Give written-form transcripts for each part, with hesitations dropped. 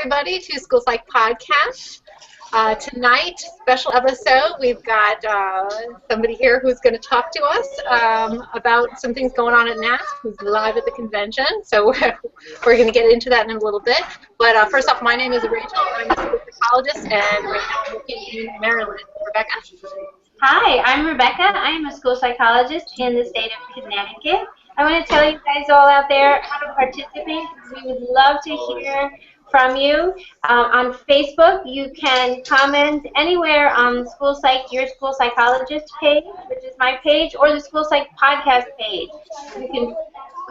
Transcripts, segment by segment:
everybody to School Psych Podcast. Tonight, special episode, we've got somebody here who's going to talk to us about some things going on at NASP, who's live at the convention. So we're going to get into that in a little bit. But first off, my name is Rachel. I'm a school psychologist, and right now I'm working in Maryland. Rebecca? Hi, I'm Rebecca. I am a school psychologist in the state of Connecticut. I want to tell you guys all out there how to participate, because we would love to hear from you. On Facebook, you can comment anywhere on School Psych, your School Psychologist page, which is my page, or the School Psych Podcast page. You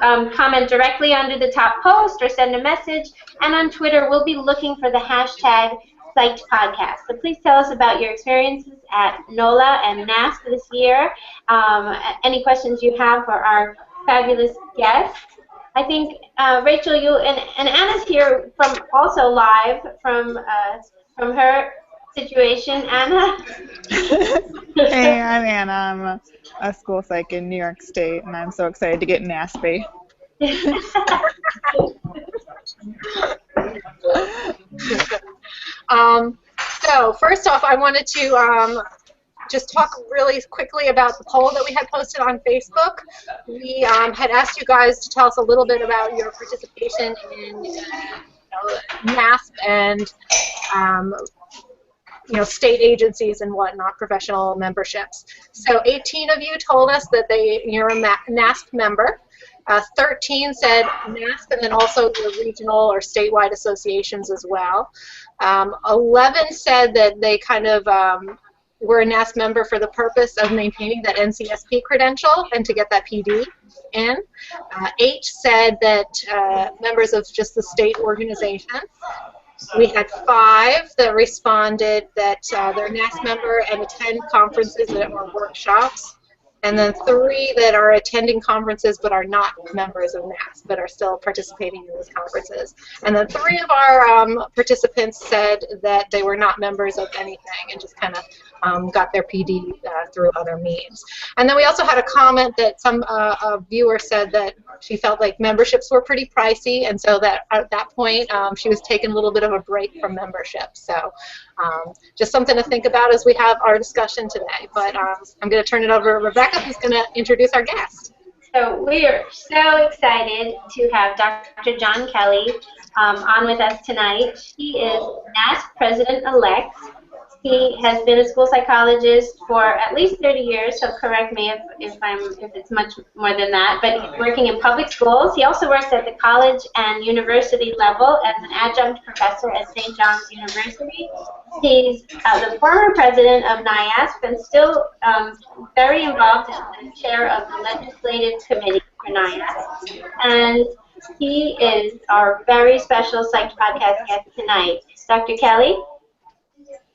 can comment directly under the top post or send a message. And on Twitter, we'll be looking for the hashtag Psyched Podcast. So please tell us about your experiences at NOLA and NASP this year. Any questions you have for our fabulous guests. I think Rachel, you and Anna's here from also live from her situation. Anna. Hey, I'm Anna. I'm a school psych in New York State, and I'm so excited to get NASP. So first off, I wanted to just talk really quickly about the poll that we had posted on Facebook. We had asked you guys to tell us a little bit about your participation in NASP and state agencies and whatnot, professional memberships. So 18 of you told us that you're a NASP member. 13 said NASP, and then also the regional or statewide associations as well. 11 said that they kind of were a NASP member for the purpose of maintaining that NCSP credential and to get that PD in. 8 said that members of just the state organization. We had 5 that responded that they're a NASP member and attend conferences or workshops. And then 3 that are attending conferences but are not members of NASP, but are still participating in those conferences. And then 3 of our participants said that they were not members of anything and just kind of got their PD through other means. And then we also had a comment that some a viewer said that she felt like memberships were pretty pricey, and so that at that point she was taking a little bit of a break from membership. So just something to think about as we have our discussion today. But I'm going to turn it over to Rebecca, who's going to introduce our guest. So we are so excited to have Dr. John Kelly on with us tonight. He is NASP President-elect. He has been a school psychologist for at least 30 years, so correct me if it's much more than that, but he's working in public schools. He also works at the college and university level as an adjunct professor at St. John's University. He's the former president of NIASP and still very involved as the chair of the legislative committee for NIASP. And he is our very special Psyched Podcast guest tonight. Dr. Kelly?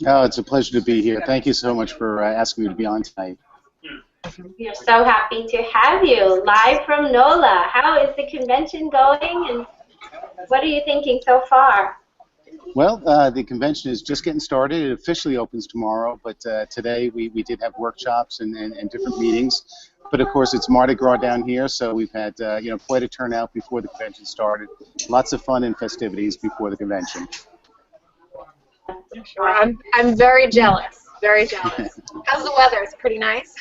Oh, it's a pleasure to be here. Thank you so much for asking me to be on tonight. We're so happy to have you live from NOLA. How is the convention going, and what are you thinking so far? Well, the convention is just getting started. It officially opens tomorrow, but today we did have workshops and different meetings. But of course, it's Mardi Gras down here, so we've had quite a turnout before the convention started. Lots of fun and festivities before the convention. I'm very jealous. Very jealous. How's the weather? It's pretty nice.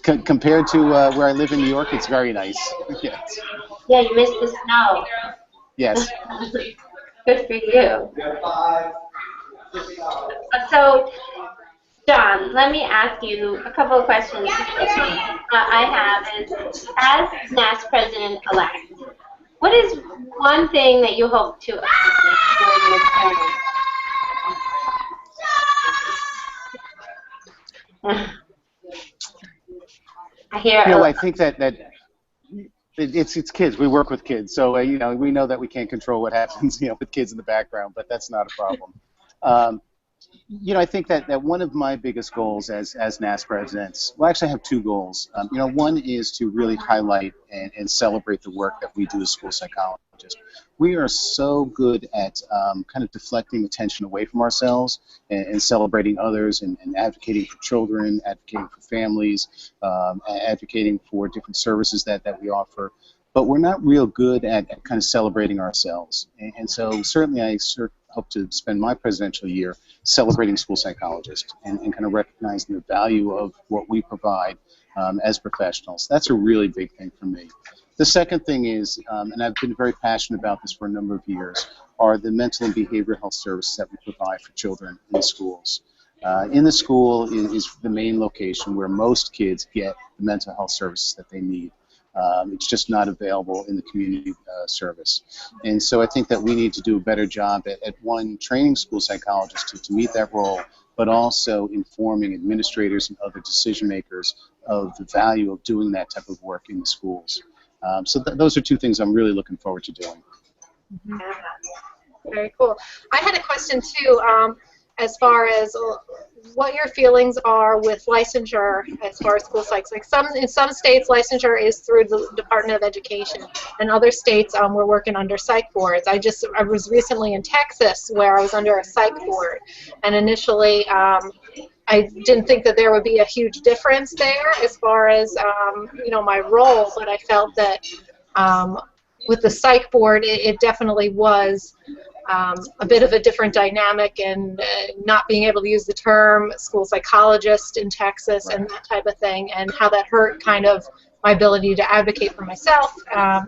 Compared to where I live in New York, it's very nice. Yes. Yeah, you missed the snow. Yes. Good for you. So, John, let me ask you a couple of questions. I have is, as NASP President-elect, what is one thing that you hope to accomplish during your term? I hear. I think that it's kids. We work with kids, so we know that we can't control what happens, with kids in the background, but that's not a problem. I think that one of my biggest goals as NASP presidents, well, actually I have 2 goals. One is to really highlight and celebrate the work that we do as school psychologists. We are so good at kind of deflecting attention away from ourselves and celebrating others and advocating for children, advocating for families, advocating for different services that we offer. but we're not real good at kind of celebrating ourselves. And so certainly I hope to spend my presidential year celebrating school psychologists and kind of recognizing the value of what we provide as professionals. That's a really big thing for me. The second thing is, and I've been very passionate about this for a number of years, are the mental and behavioral health services that we provide for children in the schools. In the school is the main location where most kids get the mental health services that they need. It's just not available in the community service. And so I think that we need to do a better job at one, training school psychologists to meet that role, but also informing administrators and other decision makers of the value of doing that type of work in the schools. So those are two things I'm really looking forward to doing. Very cool. I had a question too, as far as what your feelings are with licensure as far as school psychs. Like in some states, licensure is through the Department of Education. In other states, we're working under psych boards. I was recently in Texas where I was under a psych board, and initially I didn't think that there would be a huge difference there as far as my role, but I felt that with the psych board, it definitely was a bit of a different dynamic, and not being able to use the term school psychologist in Texas and that type of thing, and how that hurt kind of my ability to advocate for myself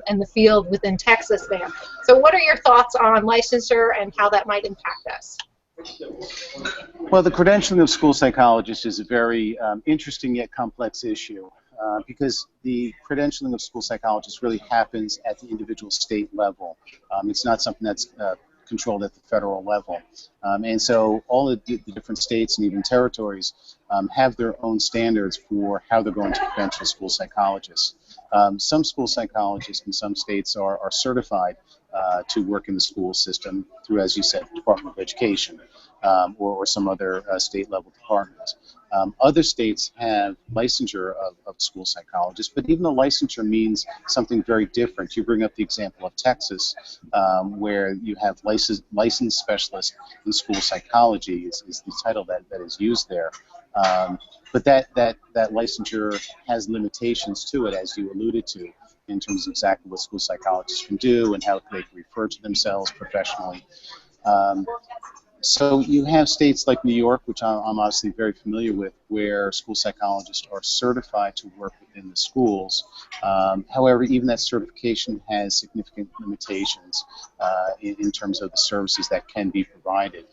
and the field within Texas there. So what are your thoughts on licensure and how that might impact us? Well, the credentialing of school psychologists is a very interesting yet complex issue. Because the credentialing of school psychologists really happens at the individual state level. It's not something that's controlled at the federal level. And so all of the different states and even territories have their own standards for how they're going to credential school psychologists. Some school psychologists in some states are certified to work in the school system through, as you said, Department of Education or some other state-level department. Other states have licensure of school psychologists, but even the licensure means something very different. You bring up the example of Texas, where you have licensed specialists in school psychology is the title that is used there. But that licensure has limitations to it, as you alluded to, in terms of exactly what school psychologists can do and how they can refer to themselves professionally. So you have states like New York, which I'm obviously very familiar with, where school psychologists are certified to work within the schools. However, even that certification has significant limitations in terms of the services that can be provided.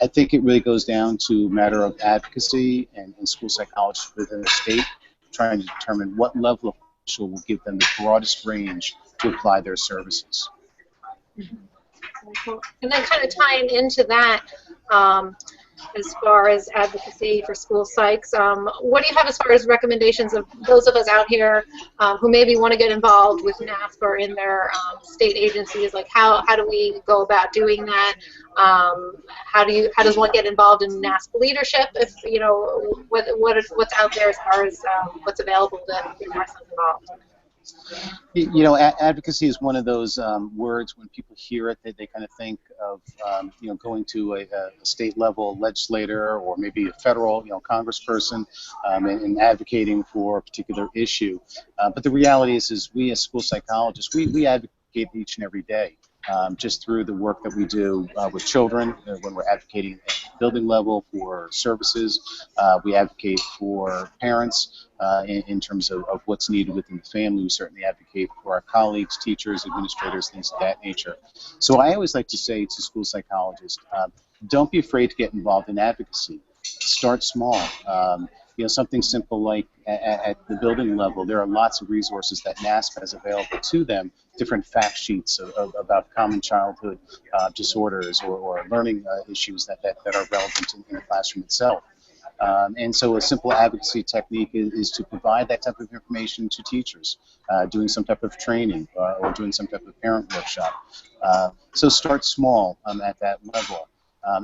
I think it really goes down to a matter of advocacy and school psychologists within the state trying to determine what level of official will give them the broadest range to apply their services. And then kind of tying into that, as far as advocacy for school psychs, what do you have as far as recommendations of those of us out here who maybe want to get involved with NASP or in their state agencies? Like how do we go about doing that? How does one get involved in NASP leadership? If what's out there as far as what's available to get ourselves involved. Advocacy is one of those words when people hear it, they kind of think of, going to a state level legislator or maybe a federal, congressperson and advocating for a particular issue. But the reality is we as school psychologists, we advocate each and every day. Just through the work that we do with children, when we're advocating at the building level for services, we advocate for parents in terms of what's needed within the family. We certainly advocate for our colleagues, teachers, administrators, things of that nature. So I always like to say to school psychologists, don't be afraid to get involved in advocacy. Start small. Something simple like at the building level, there are lots of resources that NASP has available to them, different fact sheets about common childhood disorders or learning issues that are relevant in the classroom itself. And so a simple advocacy technique is to provide that type of information to teachers, doing some type of training or doing some type of parent workshop. So start small at that level.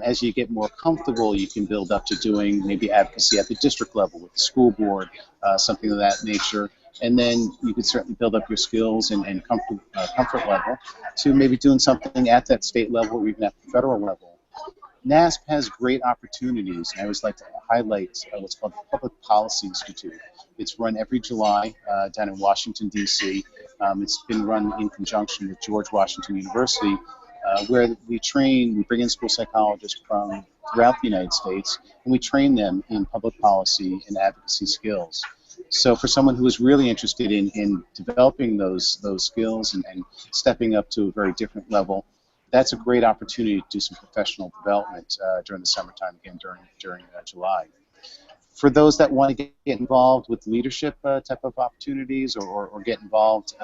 As you get more comfortable, you can build up to doing maybe advocacy at the district level with the school board, something of that nature. And then you can certainly build up your skills and comfort level to maybe doing something at that state level or even at the federal level. NASP has great opportunities, and I always like to highlight what's called the Public Policy Institute. It's run every July down in Washington, D.C. It's been run in conjunction with George Washington University, where we bring in school psychologists from throughout the United States, and we train them in public policy and advocacy skills. So for someone who is really interested in developing those skills and stepping up to a very different level, that's a great opportunity to do some professional development during the summertime, again during July. For those that want to get involved with leadership type of opportunities or get involved,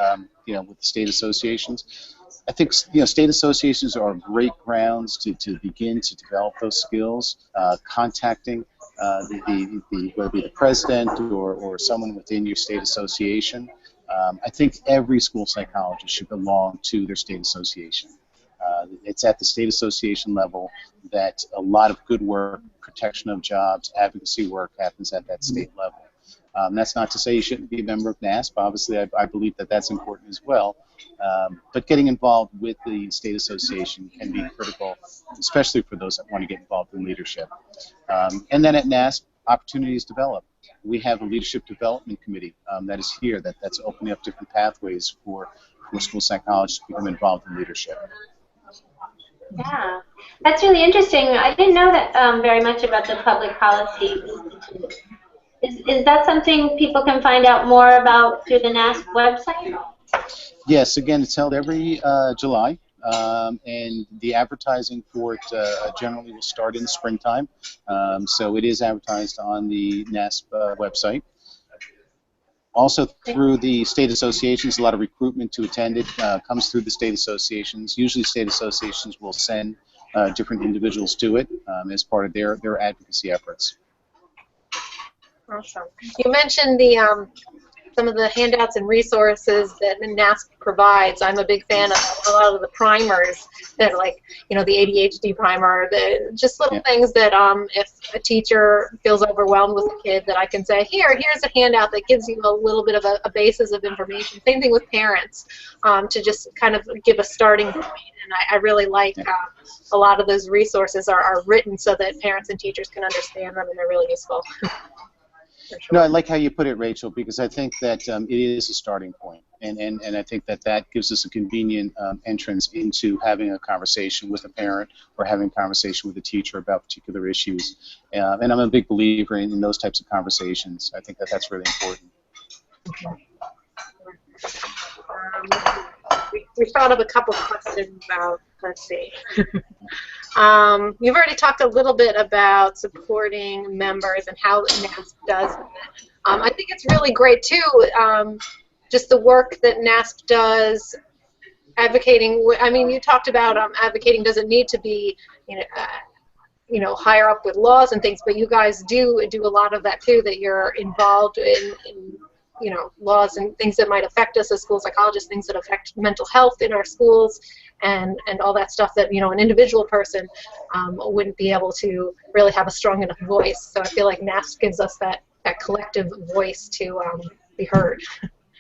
with the state associations, I think state associations are great grounds to begin to develop those skills. Contacting whether it be the president or someone within your state association. I think every school psychologist should belong to their state association. It's at the state association level that a lot of good work, protection of jobs, advocacy work happens at that state level. That's not to say you shouldn't be a member of NASP. Obviously, I believe that that's important as well. But getting involved with the state association can be critical, especially for those that want to get involved in leadership. And then at NASP, opportunities develop. We have a leadership development committee that is here that's opening up different pathways for school psychologists to become involved in leadership. Yeah, that's really interesting. I didn't know that very much about the Public Policy Institute. Is that something people can find out more about through the NASP website? Yes, again, it's held every July, and the advertising for it generally will start in the springtime. So it is advertised on the NASP website. Also through the state associations, a lot of recruitment to attend it comes through the state associations. Usually state associations will send different individuals to it as part of their advocacy efforts. Awesome. You mentioned the some of the handouts and resources that NASP provides. I'm a big fan of a lot of the primers that, like, the ADHD primer, just little things that if a teacher feels overwhelmed with a kid, that I can say, here's a handout that gives you a little bit of a basis of information. Same thing with parents, to just kind of give a starting point. And I really like a lot of those resources are written so that parents and teachers can understand them, and they're really useful. Sure. No, I like how you put it, Rachel, because I think that it is a starting point, and I think that gives us a convenient entrance into having a conversation with a parent or having a conversation with a teacher about particular issues. And I'm a big believer in those types of conversations. I think that's really important. We thought of a couple questions about, let's see. You've already talked a little bit about supporting members and how NASP does it. I think it's really great, too, just the work that NASP does, advocating. I mean, you talked about advocating doesn't need to be, higher up with laws and things, but you guys do a lot of that, too, that you're involved in laws and things that might affect us as school psychologists, things that affect mental health in our schools, and all that stuff that an individual person wouldn't be able to really have a strong enough voice. So I feel like NASP gives us that collective voice to be heard.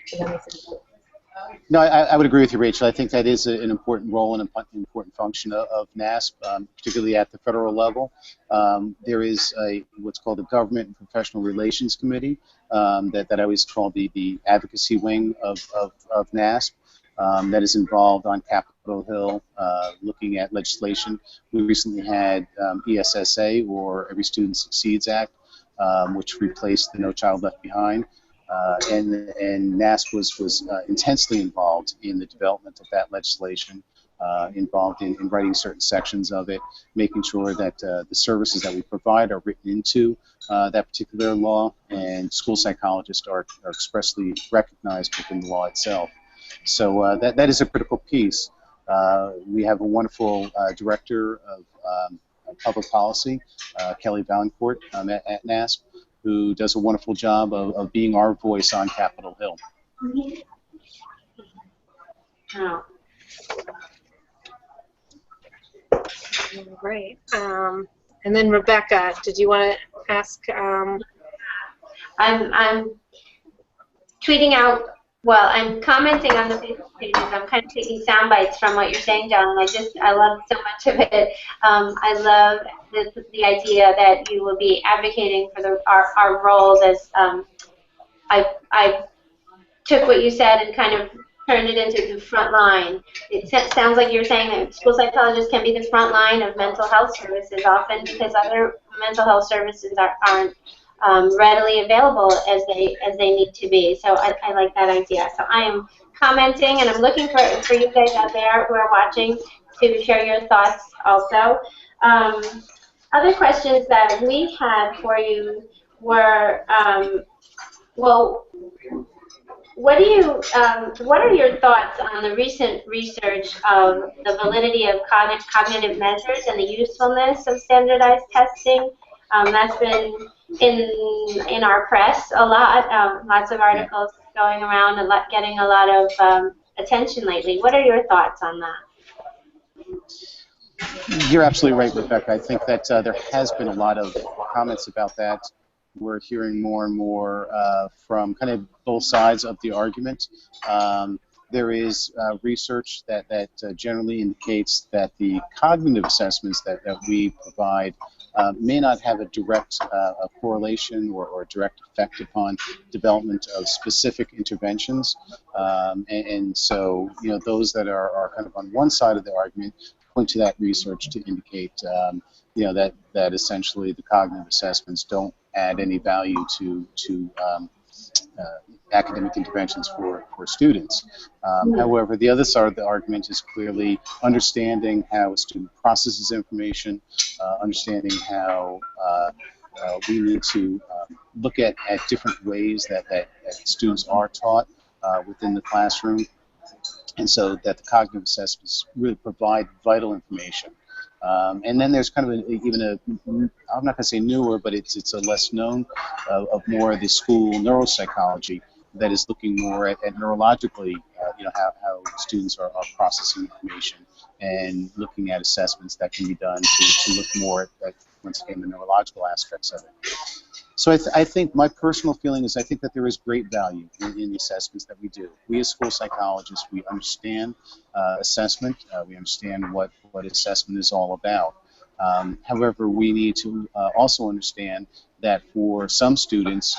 Does that make sense? No, I would agree with you, Rachel. I think that is an important role and an important function of NASP, particularly at the federal level. There is what's called the Government and Professional Relations Committee that I always call the advocacy wing of NASP that is involved on Capitol Hill looking at legislation. We recently had ESSA, or Every Student Succeeds Act, which replaced the No Child Left Behind. And NASP was intensely involved in the development of that legislation, involved in writing certain sections of it, making sure that the services that we provide are written into that particular law, and school psychologists are expressly recognized within the law itself. So that is a critical piece. We have a wonderful director of public policy, Kelly Valancourt, at NASP, who does a wonderful job of being our voice on Capitol Hill. Oh. Great. And then Rebecca, did you want to ask? I'm tweeting out. Well, I'm commenting on the Facebook pages. I'm kind of taking sound bites from what you're saying, John, and I love so much of it. I love the idea that you will be advocating for our roles as I took what you said and kind of turned it into the front line. It sounds like you're saying that school psychologists can be the front line of mental health services often because other mental health services aren't readily available as they need to be. So I like that idea. So I am commenting, and I'm looking for you guys out there who are watching to share your thoughts also. Other questions that we had for you were, well, what are your thoughts on the recent research of the validity of cognitive measures and the usefulness of standardized testing? That's been in our press a lot. Lots of articles going around, getting a lot of attention lately. What are your thoughts on that? You're absolutely right, Rebecca. I think that there has been a lot of comments about that. We're hearing more and more from kind of both sides of the argument. There is research that generally indicates that the cognitive assessments that we provide may not have a direct correlation or a direct effect upon development of specific interventions. And so, you know, those that are kind of on one side of the argument point to that research to indicate, you know, that essentially the cognitive assessments don't add any value to academic interventions for students. However, the other side of the argument is clearly understanding how a student processes information, understanding how we need to look at different ways that students are taught within the classroom, and so that the cognitive assessments really provide vital information. And then there's kind of I'm not going to say newer, but it's a less known of more of the school neuropsychology that is looking more at neurologically, you know, how students are processing information and looking at assessments that can be done to look more at, once again, the neurological aspects of it. So I think my personal feeling is I think that there is great value in the assessments that we do. We as school psychologists, we understand assessment. We understand what assessment is all about. However, we need to also understand that for some students,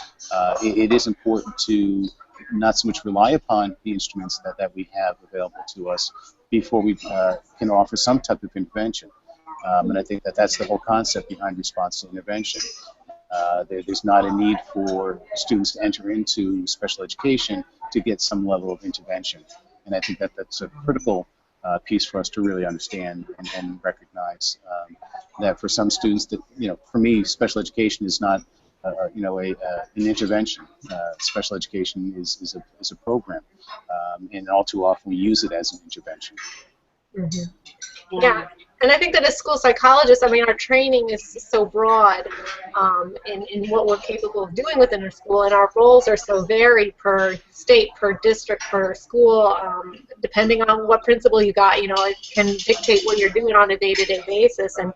it is important to not so much rely upon the instruments that we have available to us before we can offer some type of intervention. And I think that that's the whole concept behind response to intervention. There's not a need for students to enter into special education to get some level of intervention. And I think that that's a critical piece for us to really understand and recognize that for some students, that, you know, for me, special education is not, you know, an intervention. Special education is a program, and all too often we use it as an intervention. Mm-hmm. Yeah. And I think that as school psychologists, I mean, our training is so broad in what we're capable of doing within our school, and our roles are so varied per state, per district, per school, depending on what principal you got. You know, it can dictate what you're doing on a day-to-day basis. And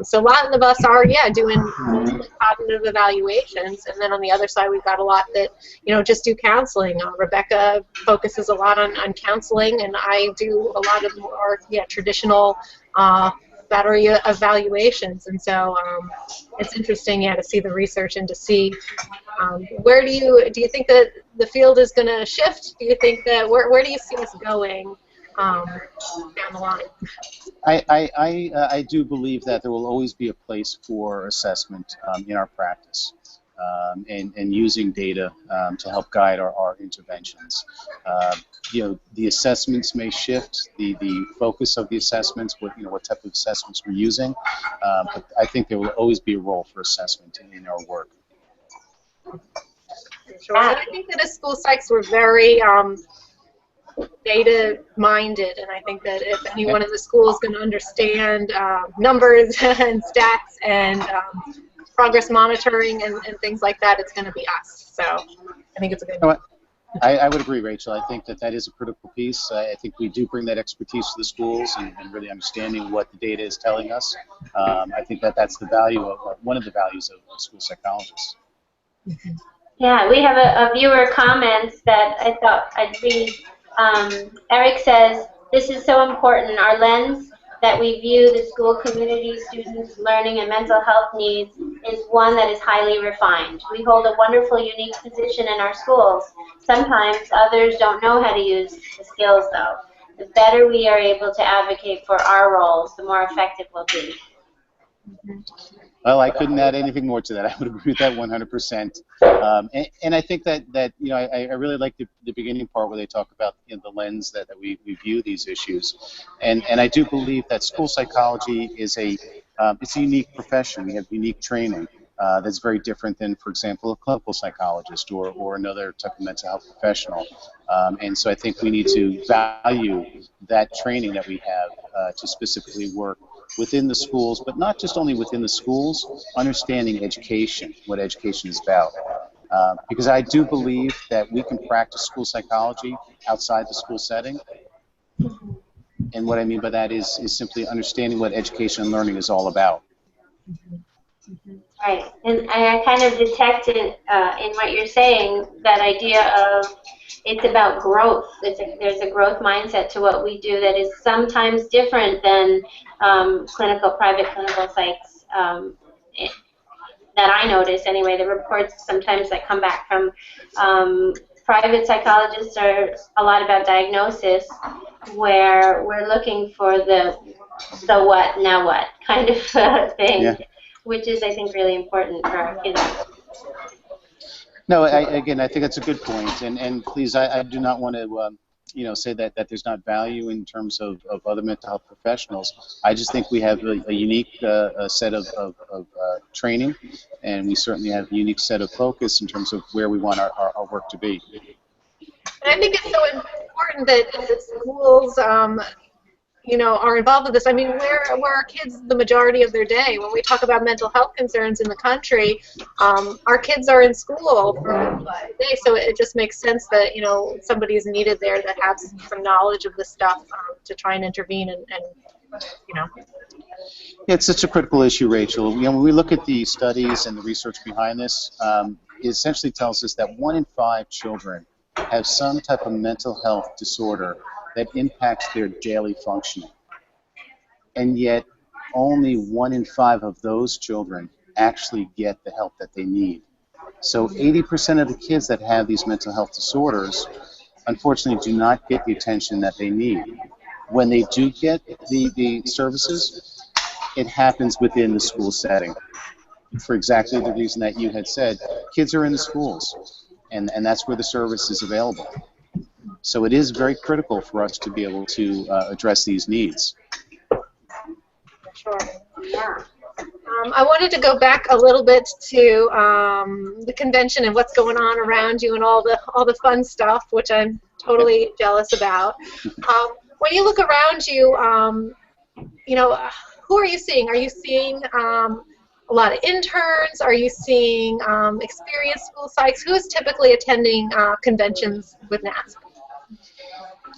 so a lot of us are, doing mostly cognitive evaluations, and then on the other side we've got a lot that, you know, just do counseling. Rebecca focuses a lot on counseling, and I do a lot of more traditional battery evaluations. And so it's interesting, to see the research and to see where do you think that the field is going to shift? Do you think that where do you see us going down the line? I do believe that there will always be a place for assessment in our practice, and using data to help guide our interventions. You know, the assessments may shift, the focus of the assessments, what type of assessments we're using, but I think there will always be a role for assessment in our work. Sure. And I think that as school psychs we're very data-minded, and I think that if anyone in the school is going to understand numbers and stats and progress monitoring and things like that, it's going to be us. So I think it's a good I would agree, Rachel. I think that is a critical piece. I think we do bring that expertise to the schools and really understanding what the data is telling us. I think that's the value of one of the values of school psychologists. Mm-hmm. Yeah, we have a viewer comment that I thought I'd read. Eric says, "This is so important. Our lens that we view the school community, students' learning and mental health needs is one that is highly refined. We hold a wonderful, unique position in our schools. Sometimes others don't know how to use the skills, though. The better we are able to advocate for our roles, the more effective we'll be. Well, I couldn't add anything more to that. I would agree with that 100%. And I think that I really like the beginning part where they talk about the lens that we view these issues. And I do believe that school psychology is it's a unique profession. We have unique training that's very different than, for example, a clinical psychologist or another type of mental health professional. And so I think we need to value that training that we have to specifically work within the schools, but not just only within the schools, understanding education, what education is about. Because I do believe that we can practice school psychology outside the school setting. And what I mean by that is simply understanding what education and learning is all about. Right, and I kind of detected in what you're saying that idea of it's about growth. There's a growth mindset to what we do that is sometimes different than private clinical psychs that I notice anyway. The reports sometimes that come back from private psychologists are a lot about diagnosis, where we're looking for the what, now what kind of thing. Yeah. Which is, I think, really important for our kids. No, again, I think that's a good point. And please, I do not want to, say that there's not value in terms of other mental health professionals. I just think we have a unique set of training, and we certainly have a unique set of focus in terms of where we want our work to be. And I think it's so important that the schools are involved with this. I mean, where are kids the majority of their day? When we talk about mental health concerns in the country, our kids are in school for a day, so it just makes sense that, somebody is needed there that has some knowledge of this stuff to try and intervene and. Yeah, it's such a critical issue, Rachel. When we look at the studies and the research behind this, it essentially tells us that 1 in 5 children have some type of mental health disorder that impacts their daily functioning. And yet, only 1 in 5 of those children actually get the help that they need. So 80% of the kids that have these mental health disorders, unfortunately, do not get the attention that they need. When they do get the services, it happens within the school setting. For exactly the reason that you had said, kids are in the schools, and that's where the service is available. So it is very critical for us to be able to address these needs. Sure. Yeah. I wanted to go back a little bit to the convention and what's going on around you and all the fun stuff, which I'm totally jealous about. When you look around you, who are you seeing? Are you seeing a lot of interns? Are you seeing experienced school psychs? Who is typically attending conventions with NASP?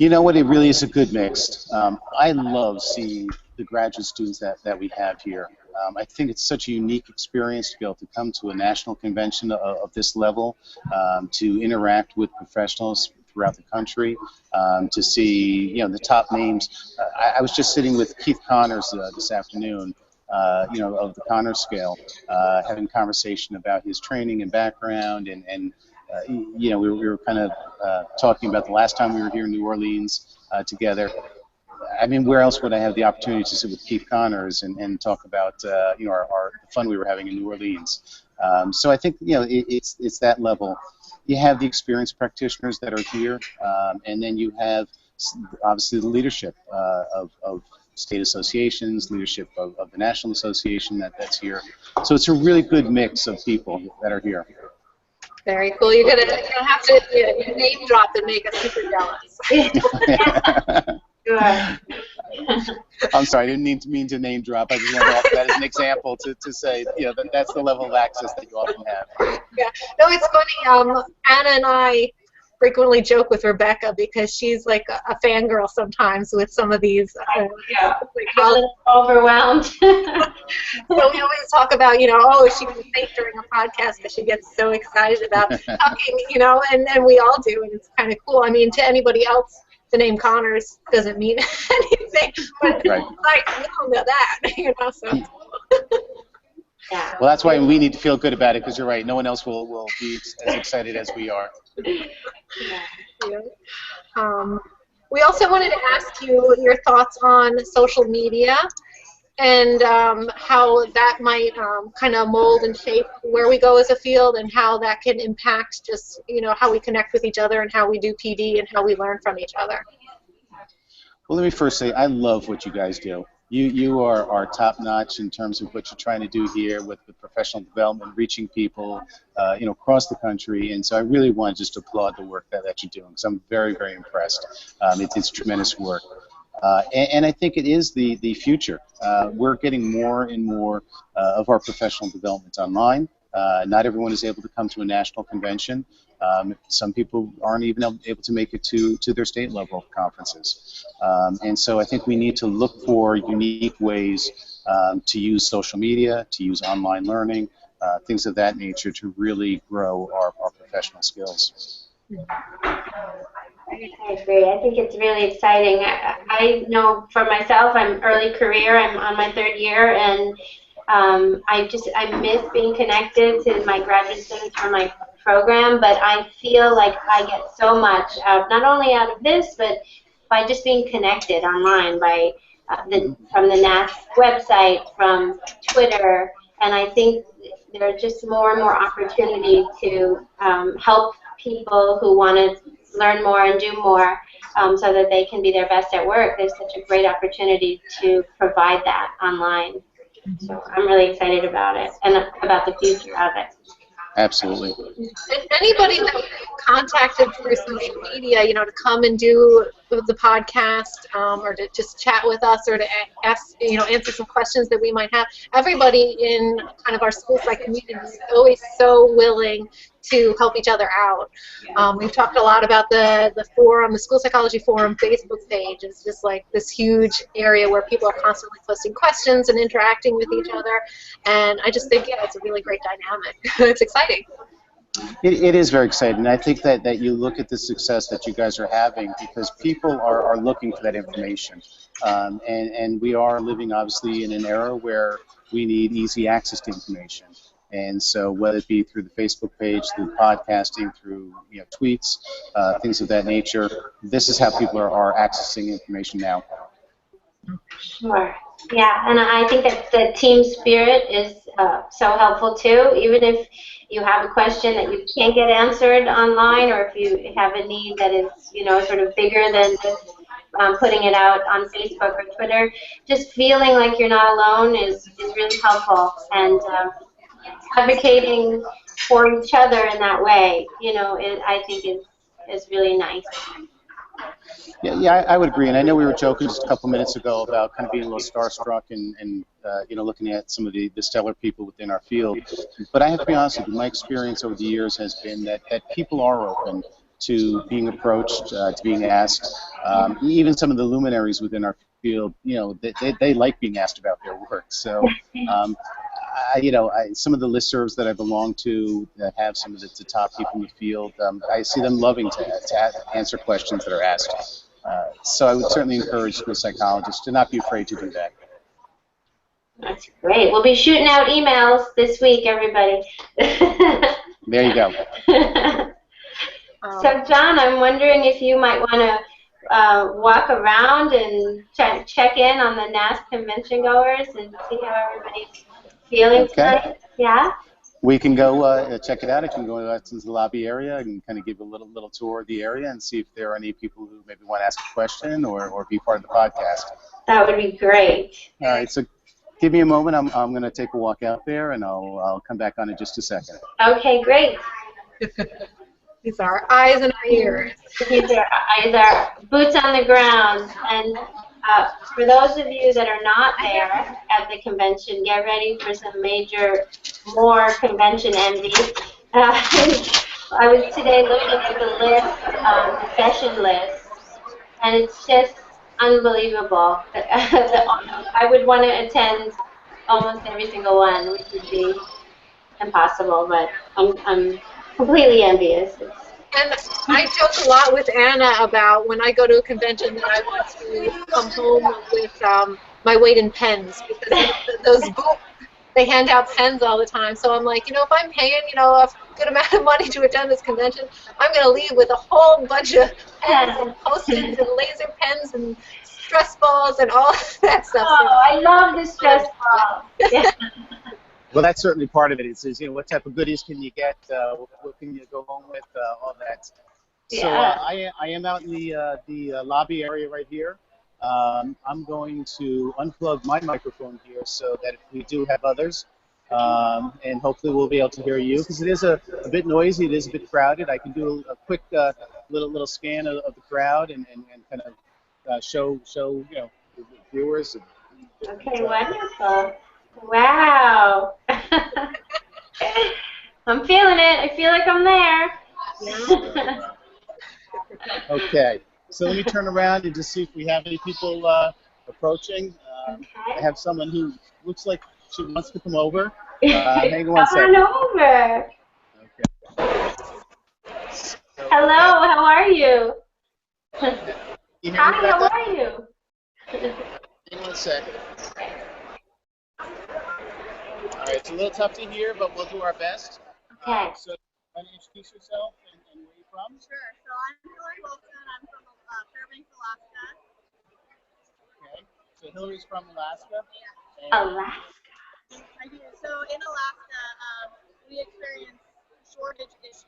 You know what? It really is a good mix. I love seeing the graduate students that we have here. I think it's such a unique experience to be able to come to a national convention of this level, to interact with professionals throughout the country, to see the top names. I was just sitting with Keith Connors this afternoon, of the Connors scale, having a conversation about his training and background, and we were kind of talking about the last time we were here in New Orleans together. I mean, where else would I have the opportunity to sit with Keith Connors and talk about the fun we were having in New Orleans? So I think it's that level. You have the experienced practitioners that are here, and then you have obviously the leadership of state associations, leadership of the National Association that's here. So it's a really good mix of people that are here. Very cool. You're gonna have to name drop and make us super jealous. Good. I'm sorry, I didn't mean to name drop. I just wanted to offer that as an example to say, that's the level of access that you often have. Yeah. No, it's funny. Anna and I frequently joke with Rebecca because she's like a fangirl sometimes with some of these. Yeah. A little overwhelmed. So we always talk about, oh, she can think during a podcast because she gets so excited about talking, and we all do, and it's kind of cool. I mean, to anybody else the name Connors doesn't mean anything, but Right. like, we don't know that, so. Yeah. Well, that's why we need to feel good about it, because you're right. No one else will be as excited as we are. Yeah. We also wanted to ask you your thoughts on social media and how that might kind of mold and shape where we go as a field, and how that can impact just, how we connect with each other and how we do PD and how we learn from each other. Well, let me first say I love what you guys do. You are top-notch in terms of what you're trying to do here with professional development, reaching people, across the country. And so I really want to just applaud the work that you're doing, because I'm very, very impressed. It's tremendous work. And I think it is the future. We're getting more and more of our professional development online. Not everyone is able to come to a national convention. Some people aren't even able to make it to their state level conferences. And so I think we need to look for unique ways to use social media, to use online learning, things of that nature to really grow our professional skills. I agree. I think it's really exciting. I know for myself, I'm early career. I'm on my 3rd year, and I miss being connected to my graduate students from my program, but I feel like I get so much out, not only out of this, but by just being connected online, by from the NASP website, from Twitter, and I think there are just more and more opportunities to help people who want to learn more and do more, so that they can be their best at work. There's such a great opportunity to provide that online. So I'm really excited about it and about the future of it. Absolutely. And anybody that we contacted through social media, to come and do the podcast, or to just chat with us, or to ask, answer some questions that we might have. Everybody in kind of our school psych community is always so willing to help each other out. We've talked a lot about the forum, the School Psychology Forum Facebook page. It's just like this huge area where people are constantly posting questions and interacting with each other. And I just think, it's a really great dynamic. It's exciting. It is very exciting. And I think that you look at the success that you guys are having because people are looking for that information. And we are living, obviously, in an era where we need easy access to information. And so whether it be through the Facebook page, through podcasting, through tweets, things of that nature, this is how people are accessing information now. Sure. Yeah, and I think that the team spirit is so helpful too. Even if you have a question that you can't get answered online, or if you have a need that is, sort of bigger than just putting it out on Facebook or Twitter, just feeling like you're not alone is really helpful. And advocating for each other in that way, I think is really nice. Yeah, I would agree. And I know we were joking just a couple minutes ago about kind of being a little starstruck and looking at some of the stellar people within our field. But I have to be honest with you, my experience over the years has been that people are open to being approached, to being asked. Even some of the luminaries within our field, they like being asked about their work. So, some of the listservs that I belong to that have some of the top people in the field, I see them loving to answer questions that are asked. So I would certainly encourage school psychologists to not be afraid to do that. That's great. We'll be shooting out emails this week, everybody. There you go. So, John, I'm wondering if you might want to walk around and check in on the NASP convention goers and see how everybody's feeling tonight. Yeah? We can go check it out. I can go out into the lobby area and kind of give a little tour of the area and see if there are any people who maybe want to ask a question or be part of the podcast. That would be great. All right, so give me a moment. I'm going to take a walk out there, and I'll come back on in just a second. Okay, great. These are our eyes and our ears. These are eyes, our boots on the ground. And for those of you that are not there at the convention, get ready for some more convention envy. I was today looking at the list, the session list, and it's just unbelievable. I would want to attend almost every single one, which would be impossible, but I'm completely envious. And I joke a lot with Anna about when I go to a convention that I want to come home with my weight in pens, because those booths, they hand out pens all the time. So I'm like, if I'm paying, a good amount of money to attend this convention, I'm going to leave with a whole bunch of pens and Post-its and laser pens and stress balls and all that stuff. Oh, I love the stress ball. Yeah. Well, that's certainly part of it. Is what type of goodies can you get? What can you go home with? All that. So I am out in the lobby area right here. I'm going to unplug my microphone here so that if we do have others, and hopefully we'll be able to hear you, because it is a bit noisy. It is a bit crowded. I can do a quick little scan of the crowd and kind of show the viewers. Okay, wonderful. Wow. I'm feeling it. I feel like I'm there. Okay, so let me turn around and just see if we have any people approaching. I have someone who looks like she wants to come over. Hang on one second. Come on over. Okay. Hello, how are you? You hear me, Hi, how Becca? are you? Hang on a second. All right, it's a little tough to hear, but we'll do our best. Okay. So, why don't you introduce yourself and where you're from? Sure. So I'm Hillary Wilson. I'm from Fairbanks, Alaska. Okay. So Hillary's from Alaska. And Alaska. I do. So in Alaska, we experience shortage issues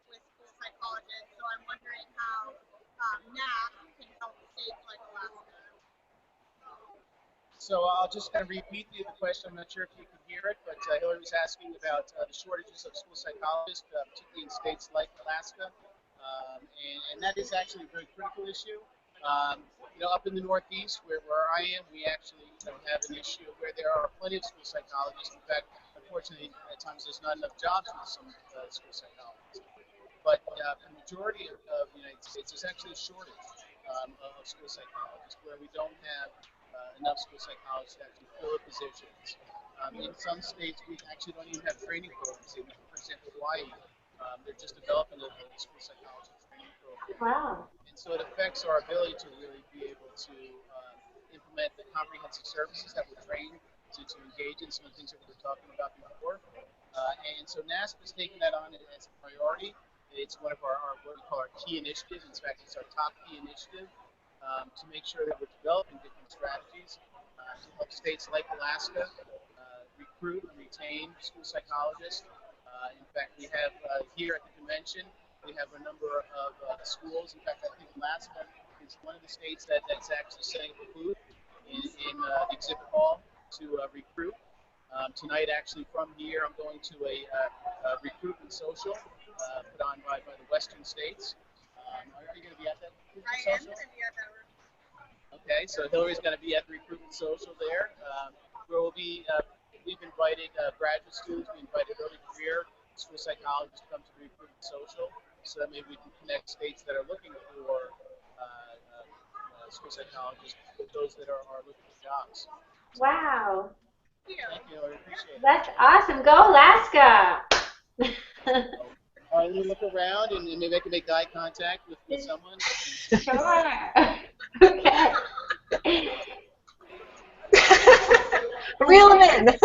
with school psychologists. So I'm wondering how NASP can help states like Alaska. So I'll just kind of repeat the question. I'm not sure if you can hear it, but Hillary was asking about the shortages of school psychologists, particularly in states like Alaska. And that is actually a very critical issue. Up in the Northeast, where I am, we actually have an issue where there are plenty of school psychologists. In fact, unfortunately, at times there's not enough jobs for some school psychologists. But the majority of the United States, there's actually a shortage of school psychologists, where we don't have enough school psychologists to actually fill the positions. In some states, we actually don't even have training programs. For example, Hawaii, they're just developing a school psychologist training program. Wow. And so it affects our ability to really be able to implement the comprehensive services that we're trained to engage in, some of the things that we were talking about before. And so NASP is taking that on as a priority. It's one of our what we call our key initiatives. In fact, it's our top key initiative to make sure that we're developing different strategies to help states like Alaska recruit and retain school psychologists. In fact, we have here at the convention, we have a number of schools. In fact, I think Alaska is one of the states that's actually setting up a booth in the exhibit hall to recruit. Tonight, actually, from here, I'm going to a recruitment social put on by the Western states. Are you going to be at that recruitment social? I am going to be at that room. Okay, so Hillary's going to be at the recruitment social there, where we've invited graduate students, we invited early career school psychologists to come to the recruitment social, so that maybe we can connect states that are looking for school psychologists with those that are looking for jobs. Wow. Thank you, Hillary. Appreciate it. That's awesome. Go Alaska. All right, let me look around and maybe I can make eye contact with someone. Sure. Okay. Reel them in.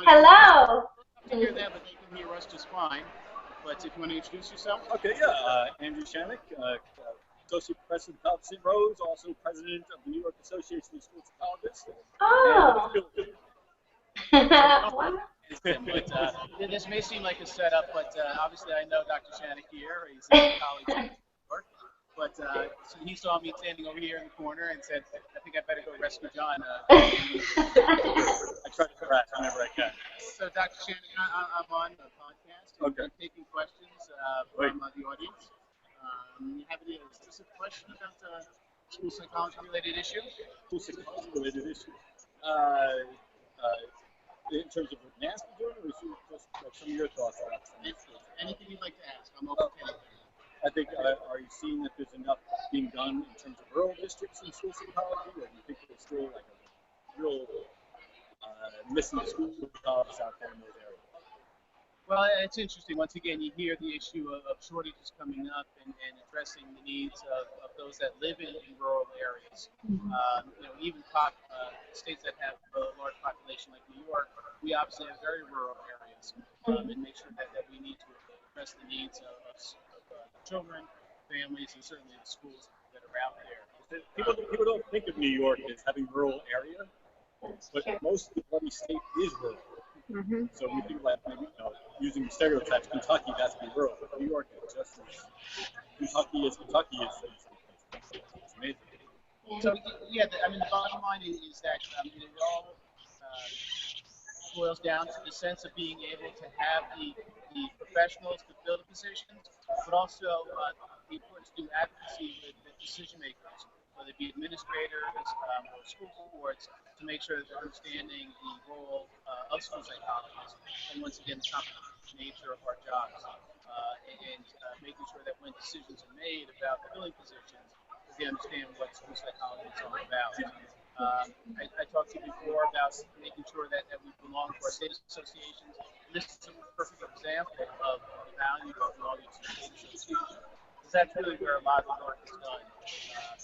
Hello. I can hear them, but they can hear us just fine. But if you want to introduce yourself. Okay, yeah. Andrew Shanik, Associate Professor of College St. Rose, also President of the New York Association of School Psychologists. Oh. Wow. But this may seem like a setup, but obviously I know Dr. Shanik here. He's a colleague in New York. But so he saw me standing over here in the corner and said, I think I better go rescue John. I try to harass whenever I can. So Dr. Shanik, I'm on a podcast. Okay. I'm taking questions from the audience. You have any specific question about school psychology-related issue? School psychology-related issue. In terms of what NASP is doing, or is it just some of your thoughts about Anything you'd like to ask, I'm open to anything. I think, are you seeing that there's enough being done in terms of rural districts in school psychology, or do you think there's still like a real missing school psychologists out there in those areas? Well, it's interesting. Once again, you hear the issue of shortages coming up and addressing the needs of those that live in rural areas. Even states that have a large population like New York, we obviously have very rural areas, and make sure that we need to address the needs of children, families, and certainly the schools that are out there. People don't think of New York as having rural area, but most of the bloody state is rural. Mm-hmm. So we think like using stereotypes, Kentucky has to be rural, but New York is just as Kentucky is. It's amazing. So yeah, the bottom line is that it all boils down to the sense of being able to have the professionals to fill the positions, but also the importance to do advocacy with the decision makers, whether it be administrators or school boards, to make sure that they're understanding the role of school psychologists, and once again, the complex nature of our jobs, and making sure that when decisions are made about filling positions, they understand what school psychology is all about. I talked to you before about making sure that we belong to our state associations. And this is a perfect example of the value of belonging to the state association, because that's really where a lot of the work is done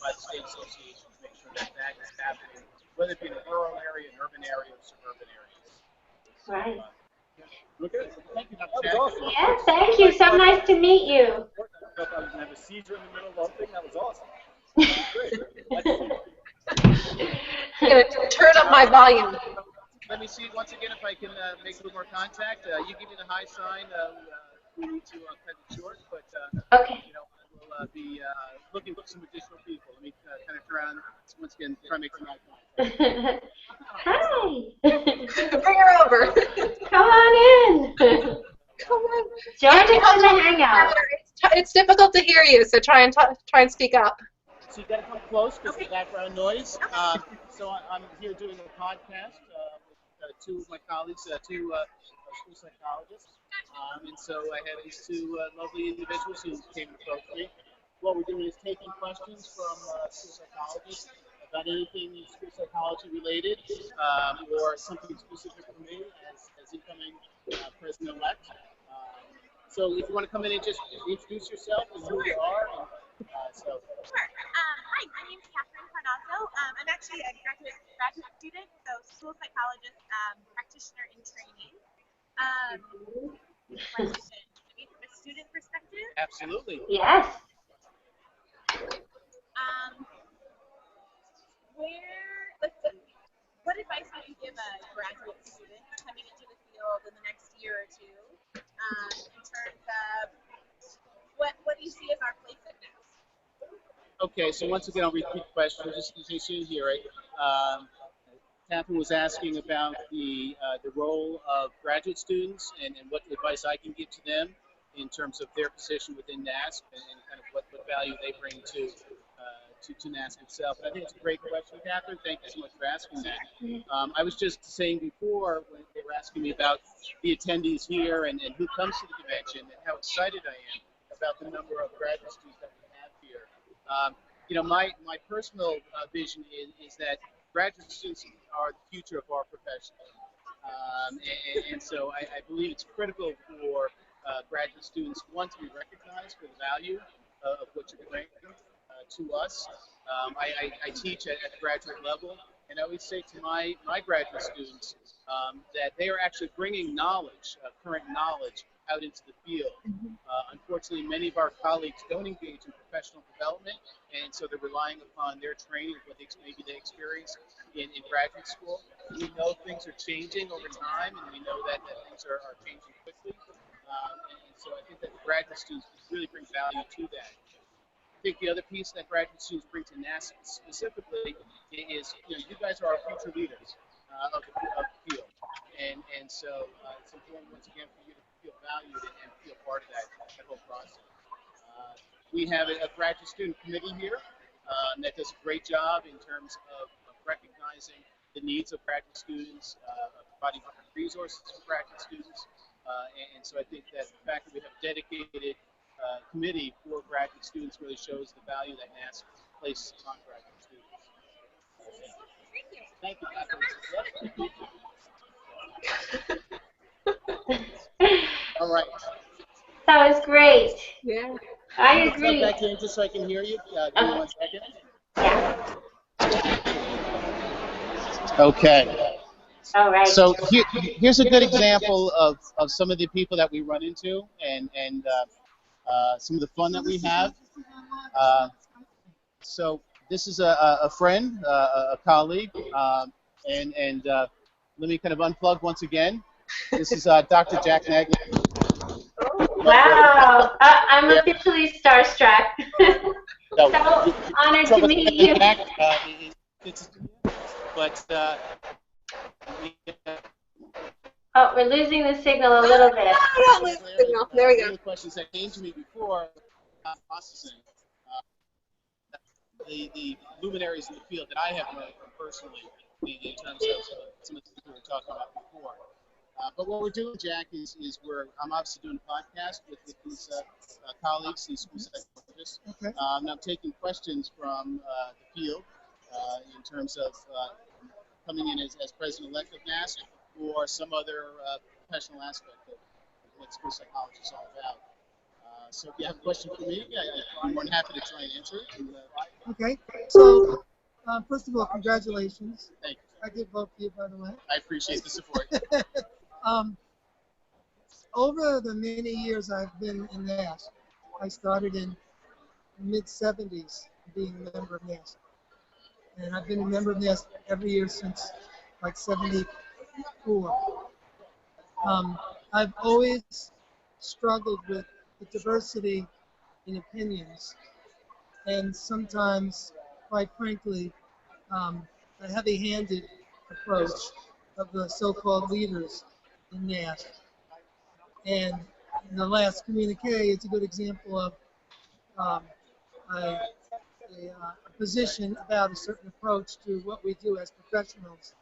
by the state association to make sure that that is happening, whether it be in a rural area, an urban area, or suburban areas. Right. Okay. Thank you, Dr. That was Jack. awesome. Yeah, thank you. So nice to meet you. I don't know if I was going to have a seizure in the middle of the thing. That was awesome. Great. I'm going to turn up my volume. Let me see once again if I can make a little more contact. You give me the high sign. We need to cut it short, but Okay. we'll be looking for some additional people. Let me kind of turn around once again, try to make some eye contact. Hi. Bring her over. Come on in. Come on. Join us on the hangout. It's difficult to hear you, so try and speak up. So you got to come close because of the background noise. So I'm here doing a podcast with two of my colleagues, two school psychologists. And so I have these two lovely individuals who came to approach me. What we're doing is taking questions from school psychologists about anything school psychology related, or something specific for me as incoming president-elect. So if you want to come in and just introduce yourself and who you are. Sure. Hi, my name is Catherine Carnazzo. I'm actually a graduate student, so school psychologist, practitioner in training. Question, maybe from a student perspective? Absolutely. Yes. Let's see, what advice would you give a graduate student coming into the field in the next year or two, in terms of what do you see as our place at NASP? Okay, so once again, I'll repeat the question just in case you didn't hear it. Catherine was asking about the role of graduate students and what advice I can give to them in terms of their position within NASP and kind of what value they bring to NASP itself. And I think it's a great question, Catherine. Thank you so much for asking that. I was just saying before when they were asking me about the attendees here and who comes to the convention and how excited I am about the number of graduate students that we have here. My personal vision is that graduate students are the future of our profession. And so I believe it's critical for graduate students, one, to be recognized for the value of what you bring to us. I teach at the graduate level, and I always say to my graduate students that they are actually bringing knowledge, current knowledge, out into the field. Unfortunately, many of our colleagues don't engage in professional development, and so they're relying upon their training, what maybe they experience in graduate school. We know things are changing over time, and we know that things are changing quickly. And so I think that the graduate students really bring value to that. I think the other piece that graduate students bring to NASP specifically is, you guys are our future leaders of the field. And so it's important, once again, for you to feel valued and feel part of that whole process. We have a graduate student committee here that does a great job in terms of recognizing the needs of graduate students, providing resources for graduate students. And so I think that the fact that we have a dedicated committee for graduate students really shows the value that NASP places on graduate students. Thank you. Thank you. All right. That was great. Yeah. I I'm gonna plug agree. back in just so I can hear you. Give me 1 second. Yeah. Okay. All right. So here's a good example of some of the people that we run into and some of the fun that we have. So this is a friend, a colleague, and let me kind of unplug once again. This is Dr. Jack Nagy. Wow. I'm Yeah. officially starstruck. So, So honored to meet you. Jack, but we, Oh, we're losing the signal a little bit. I don't lose the signal. There we one go. of the questions that came to me before processing the luminaries in the field that I have met personally in terms of some of the things we were talking about before. But what we're doing, Jack, is I'm obviously doing a podcast with these colleagues, these school psychologists. Okay. And I'm taking questions from the field in terms of coming in as president-elect of NASP or some other professional aspect of what school psychology is all about. So if you have a question for me, I'm more than happy to try and answer it. And, Okay. So, first of all, congratulations. thank you. I did vote for you, by the way. I appreciate the support. Over the many years I've been in NASP, I started in the mid-'70s being a member of NASP. And I've been a member of NASP every year since like 74. I've always struggled with the diversity in opinions and sometimes, quite frankly, a heavy-handed approach of the so-called leaders in NASP. And in the last communique, it's a good example of a position about a certain approach to what we do as professionals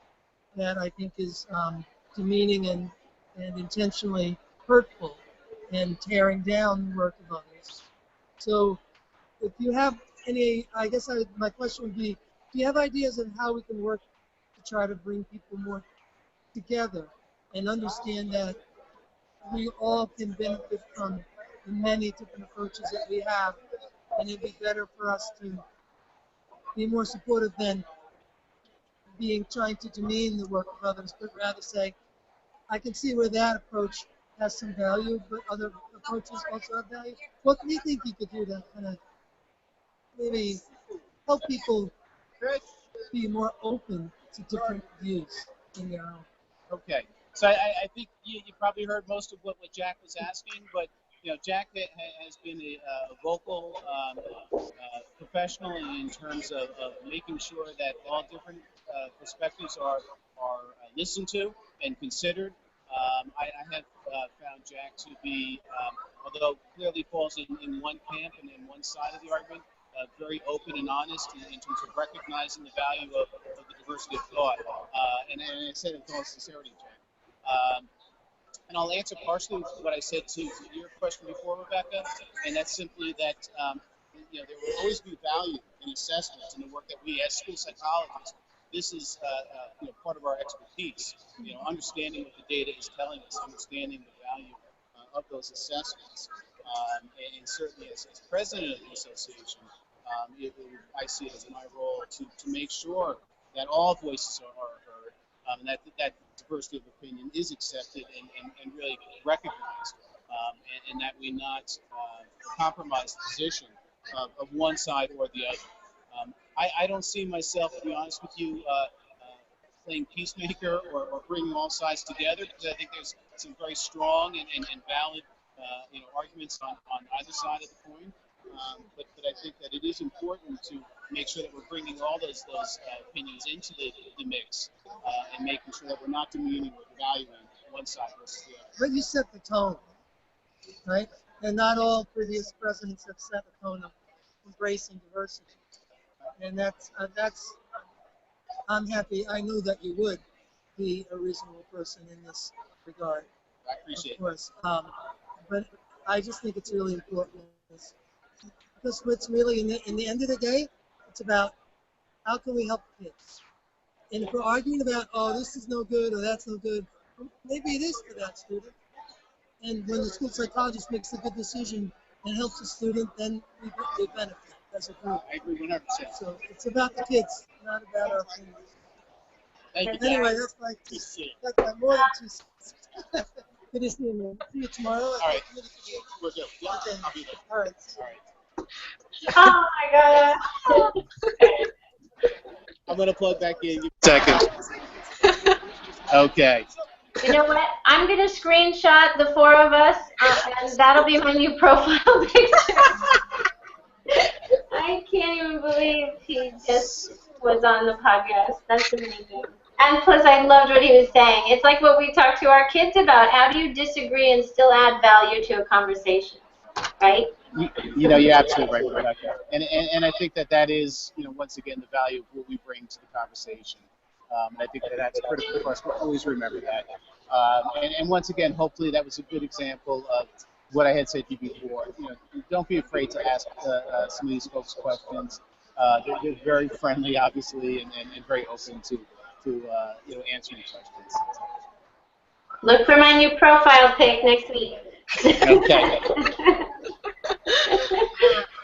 that I think is demeaning and intentionally hurtful and tearing down the work of others. So if you have any, I guess my question would be, do you have ideas on how we can work to try to bring people more together and understand that we all can benefit from the many different approaches that we have, and it'd be better for us to be more supportive than trying to demean the work of others, but rather say, I can see where that approach has some value, but other approaches also have value. What do you think you could do to kind of maybe help people be more open to different views in their own? Okay. So I think you probably heard most of what Jack was asking, but Jack has been a vocal professional in terms of making sure that all different perspectives are listened to and considered. I have found Jack to be, although clearly falls in one camp and in one side of the argument, very open and honest in terms of recognizing the value of the diversity of thought. And I said it with all sincerity, Jack. And I'll answer partially what I said to your question before, Rebecca, and that's simply that there will always be value in assessments in the work that we as school psychologists. This is part of our expertise. Understanding what the data is telling us, understanding the value of those assessments, and certainly as president of the association, I see it as my role to make sure that all voices are heard, and that diversity of opinion is accepted and really recognized, and that we not compromise the position of one side or the other. I don't see myself, to be honest with you, playing peacemaker or bringing all sides together, because I think there's some very strong and valid arguments on either side of the coin. But I think that it is important to make sure that we're bringing all those opinions into the mix and making sure that we're not demeaning or devaluing one side versus the other. But you set the tone, right? And not all previous presidents have set the tone of embracing diversity. And that's I'm happy. I knew that you would be a reasonable person in this regard. I appreciate it. Of course. But I just think it's really important. Because what's really, in the end of the day, it's about how can we help kids. And if we're arguing about, oh, this is no good or that's no good, maybe it is for that student. And when the school psychologist makes a good decision and helps the student, then they benefit as a group. I agree 100%. So it's about the kids, not about our opinions. Thank you. Anyway, that's my more than 2 cents. Good to see you, man. See you tomorrow. All right. We're good. Yeah, Okay. I'll be there. All right. Oh my God. I'm going to plug back in. Give me a second. Okay. You know what? I'm going to screenshot the 4 of us, and that'll be my new profile picture. I can't even believe he just was on the podcast. That's amazing. And plus, I loved what he was saying. It's like what we talk to our kids about. How do you disagree and still add value to a conversation, right? You know, you're absolutely right, Rebecca. And I think that is, you know, once again, the value of what we bring to the conversation. And I think that's critical for us to always remember that. And once again, hopefully that was a good example of what I had said to you before. You know, don't be afraid to ask some of these folks questions. They're very friendly, obviously, and very open to you know, answering questions. Look for my new profile pic next week. Okay.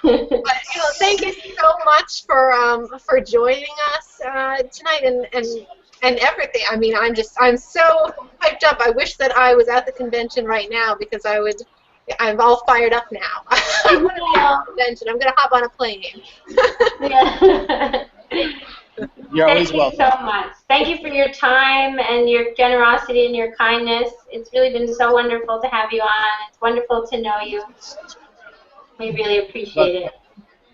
But, you know, thank you so much for joining us tonight and everything. I mean, I'm so hyped up. I wish that I was at the convention right now because I'm all fired up now. I'm going to be at the convention. I'm going to hop on a plane. Yeah. You're always welcome. Thank you so much. Thank you for your time and your generosity and your kindness. It's really been so wonderful to have you on. It's wonderful to know you. We really appreciate it.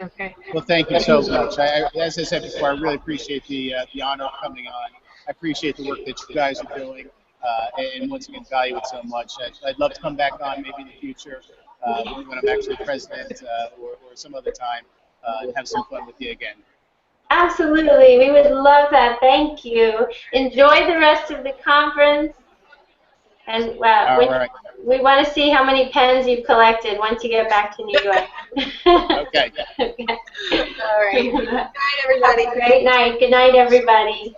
Okay. Well, thank you so much. As I said before, I really appreciate the honor of coming on. I appreciate the work that you guys are doing, and once again, value it so much. I'd love to come back on maybe in the future when I'm actually president or some other time and have some fun with you again. Absolutely. We would love that. Thank you. Enjoy the rest of the conference. And we want to see how many pens you've collected once you get back to New York. Okay. Okay. All right. Good night, everybody. Have a great night. Good night, everybody.